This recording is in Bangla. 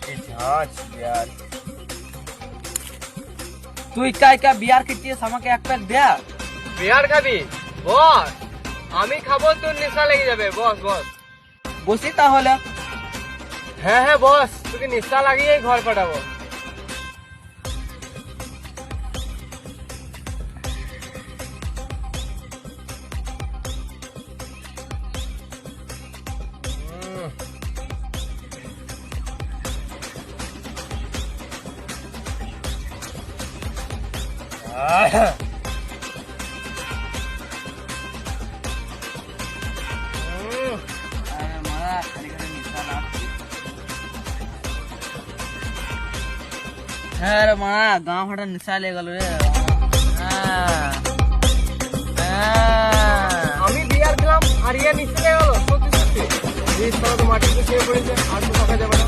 কি ঝাঁজ বিয়ার। তুই কাইকা বিয়ার খেয়েছিস, আমাকে এক প্যাক দে। বিয়ার খাবি? বস, আমি খাবো, তোর নেশা লেগে যাবে। বস বস। বসি তাহলে। হ্যাঁ হ্যাঁ বস, তোকে নেশা লাগিয়েই ঘর পাঠাবো। হ্যাঁ রে মা, গাঁ ফাটা নিশা লেগে গেল রে। আমি বিয়ার খেলাম আর ইয়ে নিচে লেগে গেল। সত্যি সত্যি এই সারা তো মাটিতে শুয়ে পড়েছে, আর তো থাকা যাবে না।